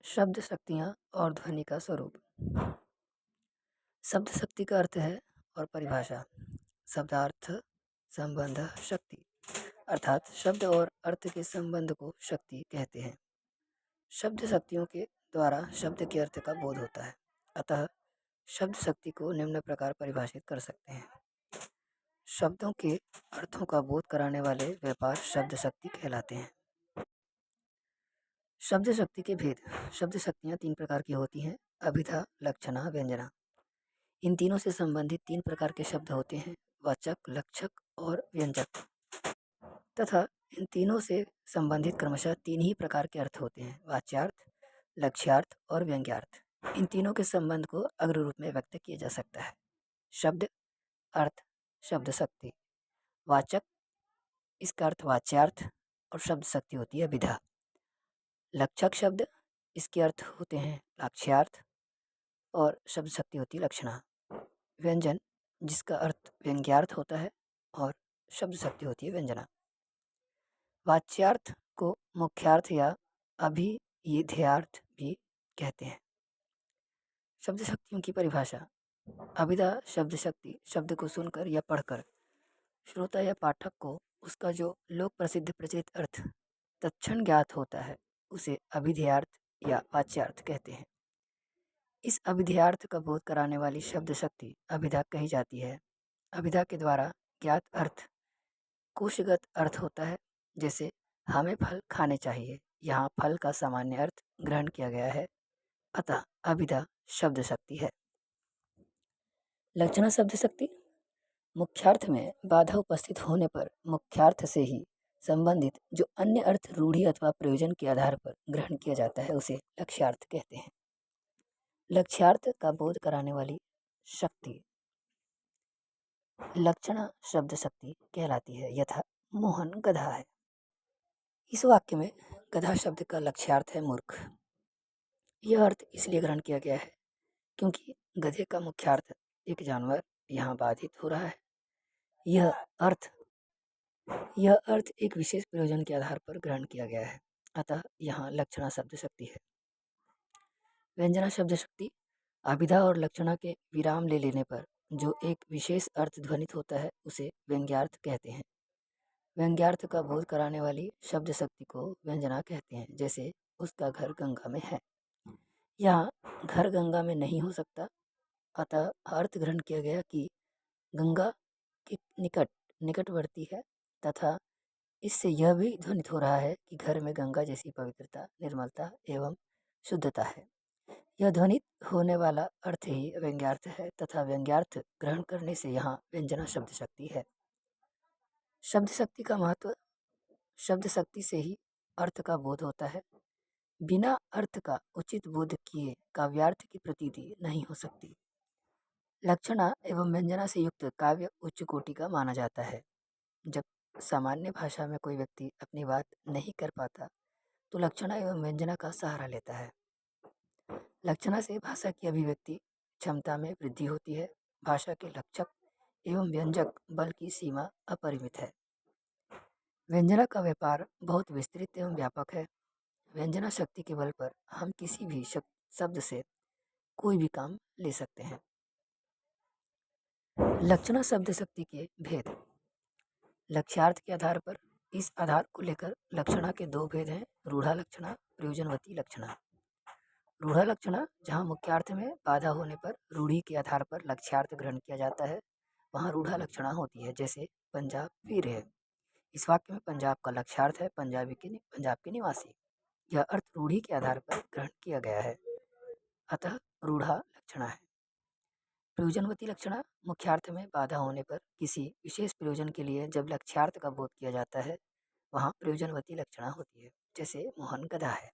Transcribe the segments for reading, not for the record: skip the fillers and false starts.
शब्द शक्तियाँ और ध्वनि का स्वरूप। शब्द शक्ति का अर्थ है और परिभाषा। शब्दार्थ संबंध शक्ति, अर्थात शब्द और अर्थ के संबंध को शक्ति कहते हैं। शब्द शक्तियों के द्वारा शब्द के अर्थ का बोध होता है। अतः शब्द शक्ति को निम्न प्रकार परिभाषित कर सकते हैं। शब्दों के अर्थों का बोध कराने वाले व्यापार शब्द शक्ति कहलाते हैं। शब्द शक्ति के भेद। शब्द शक्तियाँ तीन प्रकार की होती हैं: अभिधा, लक्षणा, व्यंजना। इन तीनों से संबंधित तीन प्रकार के शब्द होते हैं: वाचक, लक्षक और व्यंजक। तथा इन तीनों से संबंधित क्रमशः तीन ही प्रकार के अर्थ होते हैं: वाच्यार्थ, लक्ष्यार्थ और व्यंग्यार्थ। इन तीनों के संबंध को अग्र रूप में व्यक्त किया जा सकता है: शब्द, अर्थ, शब्द शक्ति। वाचक, इसका अर्थ वाच्यार्थ और शब्द शक्ति होती है विधा। लक्षक शब्द, इसके अर्थ होते हैं लक्ष्यार्थ और शब्द शक्ति होती है लक्षणा। व्यंजन, जिसका अर्थ व्यंग्यार्थ होता है और शब्द शक्ति होती है व्यंजना। वाच्यार्थ को मुख्यार्थ या अभिधेयार्थ भी कहते हैं। शब्द शक्तियों की परिभाषा। अभिधा शब्द शक्ति शब्द को सुनकर या पढ़कर श्रोता या पाठक को उसका जो लोक प्रसिद्ध प्रचलित अर्थ तत्क्षण ज्ञात होता है उसे अभिधेयार्थ या वाच्यार्थ कहते हैं। इस अभिधेयार्थ का बोध कराने वाली शब्द शक्ति अभिधा कही जाती है। अभिधा के द्वारा ज्ञात अर्थ कोशगत अर्थ होता है। जैसे हमें फल खाने चाहिए, यहाँ फल का सामान्य अर्थ ग्रहण किया गया है, अतः अभिधा शब्द शक्ति है। लक्षणा शब्द शक्ति। मुख्यार्थ में बाधा उपस्थित होने पर मुख्यार्थ से ही संबंधित जो अन्य अर्थ रूढ़ी अथवा प्रयोजन के आधार पर ग्रहण किया जाता है उसे लक्ष्यार्थ कहते हैं। लक्ष्यार्थ का बोध कराने वाली शक्ति लक्षणा शब्द शक्ति कहलाती है। यथा मोहन गधा है। इस वाक्य में गधा शब्द का लक्ष्यार्थ है मूर्ख। यह अर्थ इसलिए ग्रहण किया गया है क्योंकि गधे का मुख्यार्थ एक जानवर यहाँ बाधित हो रहा है। यह अर्थ एक विशेष प्रयोजन के आधार पर ग्रहण किया गया है, अतः यहाँ लक्षणा शब्द शक्ति है। व्यंजना शब्द शक्ति। अभिधा और लक्षणा के विराम ले लेने पर जो एक विशेष अर्थ ध्वनित होता है उसे व्यंग्यार्थ कहते हैं। व्यंग्यार्थ का बोध कराने वाली शब्द शक्ति को व्यंजना कहते हैं। जैसे उसका घर गंगा में है, यहाँ घर गंगा में नहीं हो सकता, अतः अर्थ ग्रहण किया गया कि गंगा के निकटवर्ती है, तथा इससे यह भी ध्वनित हो रहा है कि घर में गंगा जैसी पवित्रता, निर्मलता एवं शुद्धता है। यह ध्वनित होने वाला अर्थ ही व्यंग्यार्थ है, तथा व्यंग्यार्थ ग्रहण करने से यहाँ व्यंजना शब्द शक्ति है। शब्द शक्ति का महत्व। शब्द शक्ति से ही अर्थ का बोध होता है। बिना अर्थ का उचित बोध किए काव्यार्थ की प्रतीति नहीं हो सकती। लक्षणा एवं व्यंजना से युक्त काव्य उच्च कोटि का माना जाता है। जब सामान्य भाषा में कोई व्यक्ति अपनी बात नहीं कर पाता तो लक्षणा एवं व्यंजना का सहारा लेता है। लक्षणा से भाषा की अभिव्यक्ति क्षमता में वृद्धि होती है। भाषा के लक्षक एवं व्यंजक बल की सीमा अपरिमित है। व्यंजना का व्यापार बहुत विस्तृत एवं व्यापक है। व्यंजना शक्ति के बल पर हम किसी भी शब्द से कोई भी काम ले सकते हैं। लक्षणा शब्द शक्ति के भेद। लक्ष्यार्थ के आधार पर इस आधार को लेकर लक्षणा के दो भेद हैं: रूढ़ा लक्षणा, प्रयोजनवती लक्षणा। रूढ़ा लक्षणा, जहाँ मुख्यार्थ में बाधा होने पर रूढ़ी के आधार पर लक्ष्यार्थ ग्रहण किया जाता है, वहाँ रूढ़ा लक्षणा होती है। जैसे पंजाब वीर है, इस वाक्य में पंजाब का लक्ष्यार्थ है पंजाब के निवासी। यह अर्थ रूढ़ी के आधार पर ग्रहण किया गया है, अतः रूढ़ा लक्षणा है। प्रयोजनवती लक्षणा, मुख्यार्थ में बाधा होने पर किसी विशेष प्रयोजन के लिए जब लक्ष्यार्थ का बोध किया जाता है वहाँ प्रयोजनवती लक्षणा होती है। जैसे मोहन गधा है,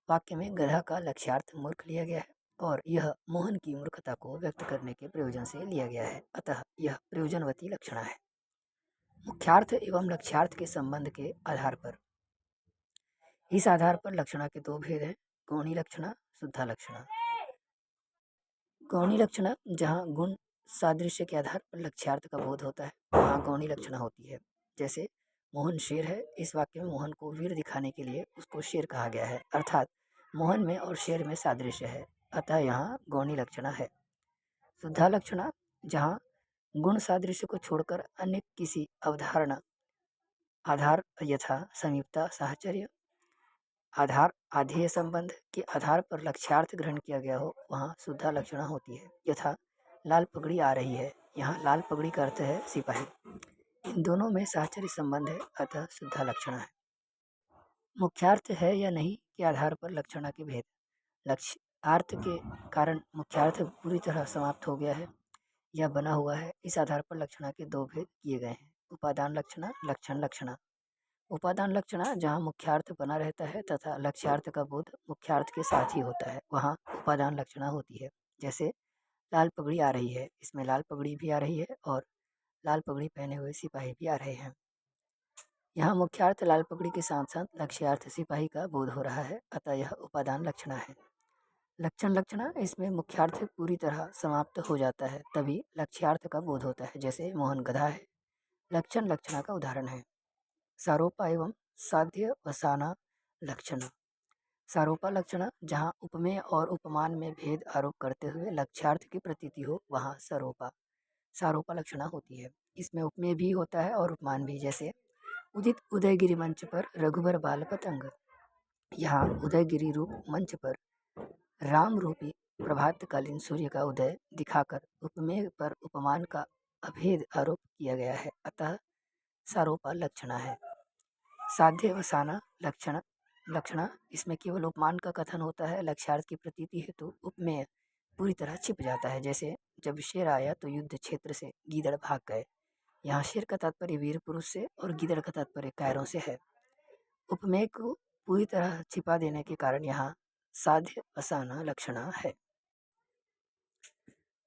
वाक्य में गधा का लक्ष्यार्थ मूर्ख लिया गया है और यह मोहन की मूर्खता को व्यक्त करने के प्रयोजन से लिया गया है, अतः यह प्रयोजनवती लक्षणा है। मुख्यार्थ एवं लक्ष्यार्थ के संबंध के आधार पर इस आधार पर लक्षणा के दो भेद हैं: गौणी लक्षणा, शुद्धा लक्षणा। गौणी लक्षणा, जहाँ गुण सादृश्य के आधार पर लक्ष्यार्थ का बोध होता है वहाँ गौणी लक्षणा होती है। जैसे मोहन शेर है, इस वाक्य में मोहन को वीर दिखाने के लिए उसको शेर कहा गया है, अर्थात मोहन में और शेर में सादृश्य है, अतः यहाँ गौणी लक्षणा है। शुद्धा लक्षणा, जहाँ गुण सादृश्य को छोड़कर अन्य किसी अवधारणा आधार यथा समीपता, साहचर्य, आधार आधेय संबंध के आधार पर लक्ष्यार्थ ग्रहण किया गया हो, वहाँ शुद्धा लक्षणा होती है। यथा लाल पगड़ी आ रही है, यहाँ लाल पगड़ी का अर्थ है सिपाही। इन दोनों में साहचर्य संबंध है, अतः शुद्धा लक्षणा है। मुख्यार्थ है या नहीं के आधार पर लक्षणा के भेद। लक्ष्यार्थ के कारण मुख्यार्थ पूरी तरह समाप्त हो गया है या बना हुआ है, इस आधार पर लक्षणा के दो भेद किए गए हैं, उपादान लक्षणा, लक्षण लक्षणा। उपादान लक्षणा, जहाँ मुख्यार्थ बना रहता है तथा लक्ष्यार्थ का बोध मुख्यार्थ के साथ ही होता है, वहाँ उपादान लक्षणा होती है। जैसे लाल पगड़ी आ रही है, इसमें लाल पगड़ी भी आ रही है और लाल पगड़ी पहने हुए सिपाही भी आ रहे हैं। यहाँ मुख्यार्थ लाल पगड़ी के साथ साथ लक्ष्यार्थ सिपाही का बोध हो रहा है, अतः यह उपादान लक्षणा है। लक्षण लक्षणा, इसमें मुख्यार्थ पूरी तरह समाप्त हो जाता है तभी लक्ष्यार्थ का बोध होता है। जैसे मोहन गधा है, लक्षण लक्षणा का उदाहरण है। सारोपा एवं साध्य वसाना लक्षणा। सारोपा लक्षणा, जहाँ उपमेय और उपमान में भेद आरोप करते हुए लक्ष्यार्थ की प्रतीति हो, वहाँ सारोपा लक्षणा होती है। इसमें उपमेय भी होता है और उपमान भी। जैसे उदित उदयगिरी मंच पर रघुबर बाल पतंग, यहाँ उदयगिरी रूप मंच पर राम रूपी प्रभातकालीन सूर्य का उदय दिखाकर उपमेय पर उपमान का अभेद आरोप किया गया है, अतः सारोपा लक्षणा है। साध्य वसाना लक्षणा, इसमें केवल उपमान का कथन होता है, लक्ष्यार्थ की प्रतीति हेतु उपमेय पूरी तरह छिप जाता है। जैसे जब शेर आया तो युद्ध क्षेत्र से गीदड़ भाग गए, यहाँ शेर का तात्पर्य वीर पुरुष से और गीदड़ का तात्पर्य कायरों से है। उपमेय को पूरी तरह छिपा देने के कारण यहाँ साध्य वसाना लक्षणा है।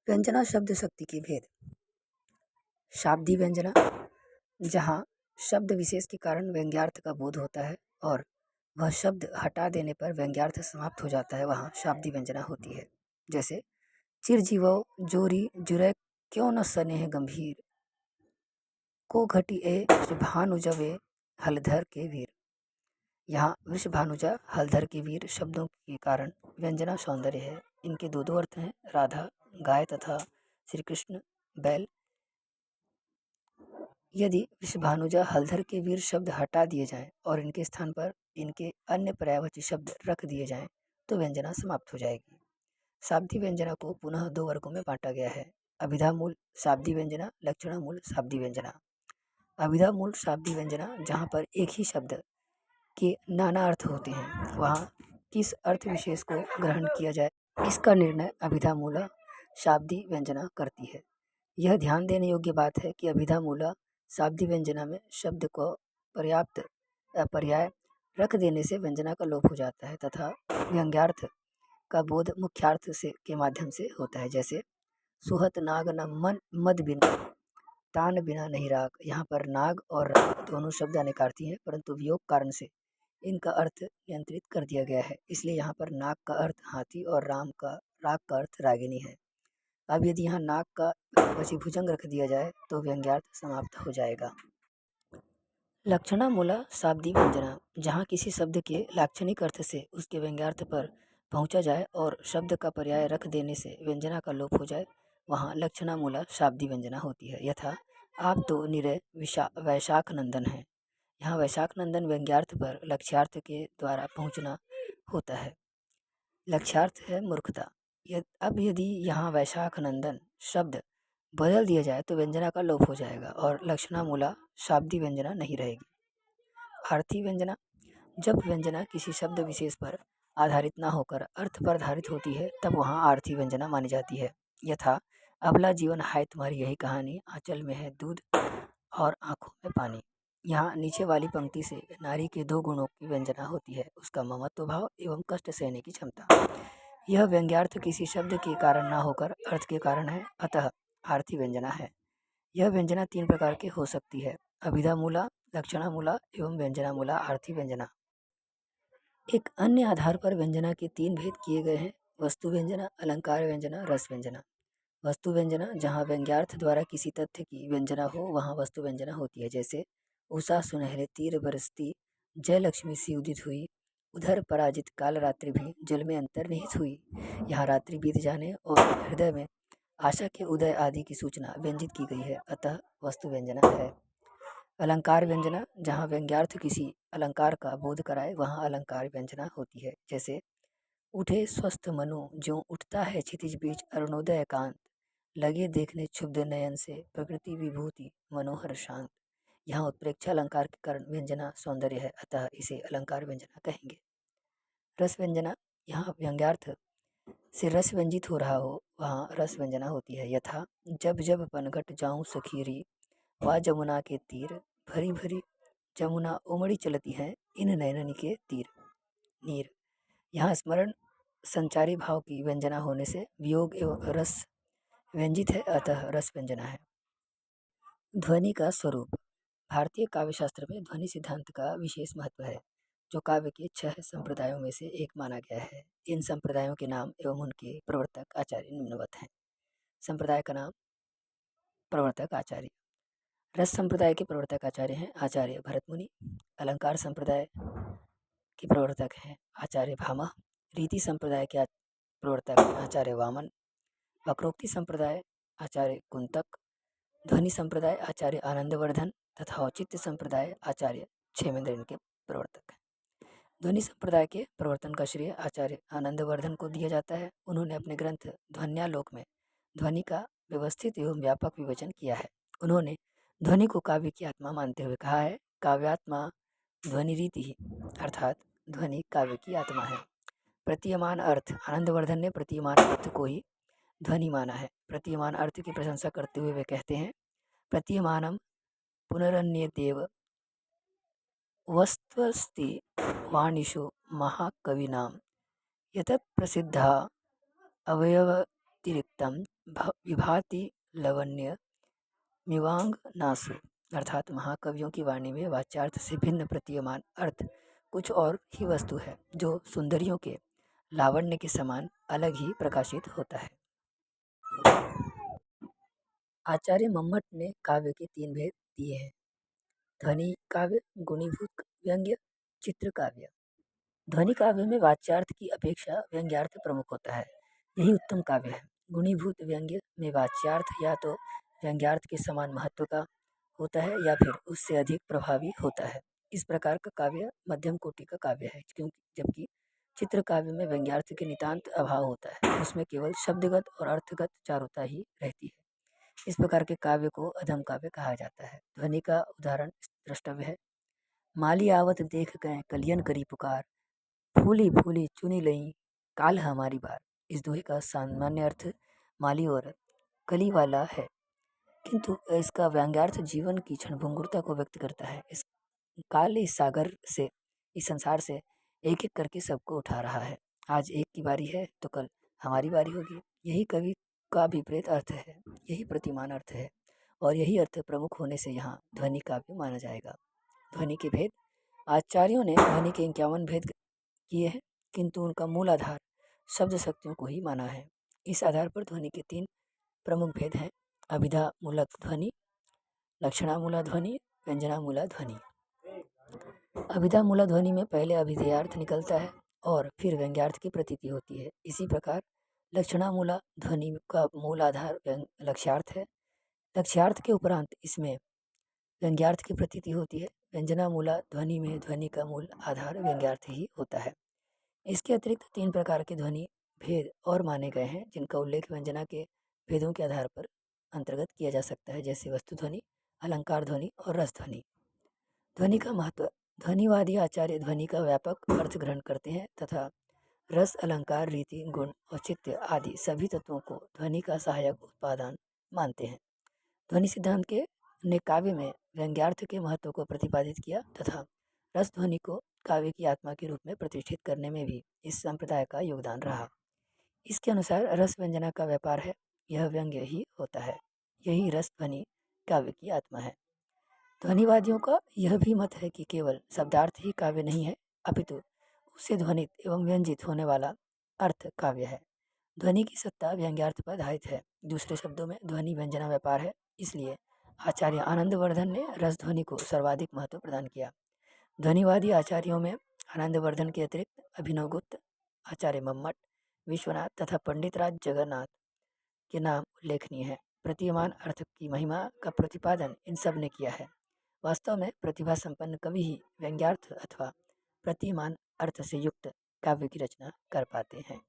व्यंजना शब्द शक्ति के भेद। शाब्दी व्यंजना, जहाँ शब्द विशेष के कारण व्यंग्यार्थ का बोध होता है और वह शब्द हटा देने पर व्यंग्यार्थ समाप्त हो जाता है, वहाँ शाब्दी व्यंजना होती है। जैसे चिरजीवो जोरी जुरै क्यों न स्नेह गंभीर, को घटी ए वृषभानुजवे हलधर के वीर। यहाँ वृषभानुजा हलधर के वीर शब्दों के कारण व्यंजना सौंदर्य है। इनके दो दो अर्थ हैं, राधा गाय तथा श्री कृष्ण बैल। यदि वृषभानुजा हलधर के वीर शब्द हटा दिए जाएं और इनके स्थान पर इनके अन्य पर्यायवाची शब्द रख दिए जाएं तो व्यंजना समाप्त हो जाएगी। शाब्दी व्यंजना को पुनः दो वर्गों में बांटा गया है, अभिधा मूल शाब्दी व्यंजना, लक्षणा मूल शाब्दी व्यंजना। अभिधा मूल शाब्दी व्यंजना, जहाँ पर एक ही शब्द के नाना अर्थ होते हैं, वहाँ किस अर्थ विशेष को ग्रहण किया जाए इसका निर्णय अभिधा मूला शाब्दी व्यंजना करती है। यह ध्यान देने योग्य बात है कि अभिधा मूला शाब्दी व्यंजना में शब्द को पर्याप्त पर्याय रख देने से व्यंजना का लोप हो जाता है तथा व्यंग्यार्थ का बोध मुख्यार्थ से के माध्यम से होता है। जैसे सुहत नाग न मन मद बिना तान बिना नहीं राग, यहाँ पर नाग और राग दोनों शब्द अनेकार्थी हैं, परंतु वियोग कारण से इनका अर्थ नियंत्रित कर दिया गया है, इसलिए यहाँ पर नाग का अर्थ हाथी और राग का अर्थ रागिनी है। अब यदि यहाँ नाग का वची भुजंग रख दिया जाए तो व्यंग्यार्थ समाप्त हो जाएगा। लक्षणा मूला शाब्दी व्यंजना, जहाँ किसी शब्द के लाक्षणिक अर्थ से उसके व्यंग्यार्थ पर पहुँचा जाए और शब्द का पर्याय रख देने से व्यंजना का लोप हो जाए, वहाँ लक्षणा मूला शाब्दी व्यंजना होती है। यथा आप तो निरय वैशाख नंदन है, यहाँ वैशाख नंदन व्यंग्यार्थ पर लक्ष्यार्थ के द्वारा पहुँचना होता है, लक्ष्यार्थ है मूर्खता। अब यदि यहाँ वैशाख नंदन शब्द बदल दिया जाए तो व्यंजना का लोप हो जाएगा और लक्षणा मूला शाब्दी व्यंजना नहीं रहेगी। आर्थी व्यंजना, जब व्यंजना किसी शब्द विशेष पर आधारित न होकर अर्थ पर आधारित होती है तब वहाँ आर्थी व्यंजना मानी जाती है। यथा अबला जीवन हाय तुम्हारी यही कहानी, आंचल में है दूध और आंखों में पानी। यहाँ नीचे वाली पंक्ति से नारी के दो गुणों की व्यंजना होती है, उसका ममत्व भाव एवं कष्ट सहने की क्षमता। यह व्यंग्यार्थ किसी शब्द के कारण न होकर अर्थ के कारण है, अतः आर्थी व्यंजना है। यह व्यंजना तीन प्रकार की हो सकती है, अभिधा मूला, लक्षणा मूला एवं व्यंजना मूला आर्थी व्यंजना। एक अन्य आधार पर व्यंजना के तीन भेद किए गए हैं, वस्तु व्यंजना, अलंकार व्यंजना, रस व्यंजना। वस्तु व्यंजना, जहाँ व्यंग्यार्थ द्वारा किसी तथ्य की व्यंजना हो वहाँ वस्तु व्यंजना होती है। जैसे उषा सुनहरे तीर बरसती, जय लक्ष्मी सी उदित हुई, उधर पराजित काल रात्रि भी जल में अंतर्निहित हुई। यहाँ रात्रि बीत जाने और हृदय में आशा के उदय आदि की सूचना व्यंजित की गई है, अतः वस्तु व्यंजना है। अलंकार व्यंजना, जहाँ व्यंग्यार्थ किसी अलंकार का बोध कराए वहाँ अलंकार व्यंजना होती है। जैसे उठे स्वस्थ मनो ज्यों उठता है क्षितिज बीच अरुणोदय कांत, लगे देखने क्षुब्ध नयन से प्रकृति विभूति मनोहर शांत। यहाँ उत्प्रेक्षा अलंकार के कारण व्यंजना सौंदर्य है, अतः इसे अलंकार व्यंजना कहेंगे। रस व्यंजना, यहाँ व्यंग्यार्थ से रस व्यंजित हो रहा हो वहाँ रस व्यंजना होती है। यथा जब जब पनघट जाऊं सखीरी, वा जमुना के तीर, भरी भरी जमुना उमड़ी चलती है इन नयनन के तीर नीर। यहाँ स्मरण संचारी भाव की व्यंजना होने से वियोग एवं रस व्यंजित है, अतः रस व्यंजना है। ध्वनि का स्वरूप, भारतीय काव्य शास्त्र में ध्वनि सिद्धांत का विशेष महत्व है, जो काव्य के 6 संप्रदायों में से एक माना गया है। इन संप्रदायों के नाम एवं उनके प्रवर्तक आचार्य निम्नवत हैं। संप्रदाय का नाम, प्रवर्तक आचार्य। रस संप्रदाय के प्रवर्तक आचार्य हैं आचार्य भरत मुनि। अलंकार संप्रदाय के प्रवर्तक हैं आचार्य भामह। रीति संप्रदाय के प्रवर्तक आचार्य वामन। वक्रोक्ति संप्रदाय आचार्य कुंतक। ध्वनि संप्रदाय आचार्य आनंदवर्धन तथा औचित्य संप्रदाय आचार्य क्षेमेंद्र इनके प्रवर्तक हैं। ध्वनि संप्रदाय के प्रवर्तन का श्रेय आचार्य आनंदवर्धन को दिया जाता है। उन्होंने अपने ग्रंथ ध्वन्यालोक में ध्वनि का व्यवस्थित एवं व्यापक विवेचन किया है। उन्होंने ध्वनि को काव्य की आत्मा मानते हुए कहा है, काव्यात्मा ध्वनि रीति ही, अर्थात ध्वनि काव्य की आत्मा है। प्रतीयमान अर्थ, आनंदवर्धन ने प्रतीयमान अर्थ को ही ध्वनि माना है। प्रतीयमान अर्थ की प्रशंसा करते हुए वे कहते हैं, प्रतीयमानम पुनरन्यदेव वस्त्वस्ति वाणिषु महाकविनां, यत प्रसिद्धा अवयवतिरिक्तं विभाति लवण्य मिवांग नासु। अर्थात महाकवियों की वाणी में वाच्यार्थ से भिन्न प्रतीयमान अर्थ कुछ और ही वस्तु है, जो सुंदरियों के लावण्य के समान अलग ही प्रकाशित होता है। आचार्य मम्मट ने काव्य के 3 भेद दिए हैं: ध्वनि काव्य, गुणीभूत व्यंग्य, चित्र काव्य। ध्वनि काव्य में वाच्यार्थ की अपेक्षा व्यंग्यार्थ प्रमुख होता है, यही उत्तम काव्य है। गुणीभूत व्यंग्य में वाच्यार्थ या तो व्यंग्यार्थ के समान महत्व का होता है या फिर उससे अधिक प्रभावी होता है। इस प्रकार का काव्य मध्यम कोटि का काव्य है, क्योंकि जबकि चित्र काव्य में व्यंग्यार्थ के नितांत अभाव होता है, उसमें केवल शब्दगत और अर्थगत चारुता ही रहती है। इस प्रकार के काव्य को अधम काव्य कहा जाता है। ध्वनि का उदाहरण द्रष्टव्य है। माली आवत देख गए कलियन करी पुकार, फूली फूली चुनी लई काल हमारी बार। इस दोहे का सामान्य अर्थ माली और कली वाला है, किंतु इसका व्यंग्यार्थ जीवन की क्षणभंगुरता को व्यक्त करता है। इस काल इस सागर से, इस संसार से एक एक करके सबको उठा रहा है। आज एक की बारी है तो कल हमारी बारी होगी। यही कवि का विपरीत अर्थ है, यही प्रतिमान अर्थ है, और यही अर्थ प्रमुख होने से यहाँ ध्वनि काव्य माना जाएगा। ध्वनि के भेद, आचार्यों ने ध्वनि के 51 भेद किए हैं, किंतु उनका मूल आधार शब्द शक्तियों को ही माना है। इस आधार पर ध्वनि के 3 प्रमुख भेद हैं: अभिधा मूलक ध्वनि, लक्षणा मूला ध्वनि, व्यंजना मूला ध्वनि। अभिधा मूला ध्वनि में पहले अभिधेयार्थ निकलता है और फिर व्यंग्यार्थ की प्रतीति होती है। इसी प्रकार लक्षणा मूला ध्वनि का मूल आधार लक्ष्यार्थ है। लक्ष्यार्थ के उपरांत इसमें व्यंग्यार्थ की प्रतीति होती है। व्यंजना मूला ध्वनि में ध्वनि का मूल आधार व्यंग्यार्थ ही होता है। इसके अतिरिक्त 3 प्रकार के ध्वनि भेद और माने गए हैं, जिनका उल्लेख व्यंजना के भेदों के आधार पर अंतर्गत किया जा सकता है, जैसे वस्तु ध्वनि, अलंकार ध्वनि और रस ध्वनि। ध्वनि का महत्व, ध्वनिवादी आचार्य ध्वनि का व्यापक अर्थ ग्रहण करते हैं तथा रस, अलंकार, रीति, गुण, औचित्य आदि सभी तत्वों को ध्वनि का सहायक उत्पादन मानते हैं। ध्वनि सिद्धांत के ने काव्य में व्यंग्यार्थ के महत्व को प्रतिपादित किया तथा रस ध्वनि को काव्य की आत्मा के रूप में प्रतिष्ठित करने में भी इस संप्रदाय का योगदान रहा। इसके अनुसार रस व्यंजना का व्यापार है, यह व्यंग्य ही होता है, यही रस ध्वनि काव्य की आत्मा है। ध्वनिवादियों का यह भी मत है कि केवल शब्दार्थ ही काव्य नहीं है, अपितु उससे ध्वनित एवं व्यंजित होने वाला अर्थ काव्य है। ध्वनि की सत्ता व्यंग्यार्थ पर आधारित है। दूसरे शब्दों में ध्वनि व्यंजना व्यापार है, इसलिए आचार्य आनंदवर्धन ने रस ध्वनि को सर्वाधिक महत्व प्रदान किया। ध्वनिवादी आचार्यों में आनंदवर्धन के अतिरिक्त अभिनवगुप्त, आचार्य मम्मट, विश्वनाथ तथा पंडित राज जगन्नाथ के नाम उल्लेखनीय है। प्रतीयमान अर्थ की महिमा का प्रतिपादन इन सब ने किया है। वास्तव में प्रतिभा संपन्न कवि ही व्यंग्यार्थ अथवा प्रतीयमान अर्थ से युक्त काव्य की रचना कर पाते हैं।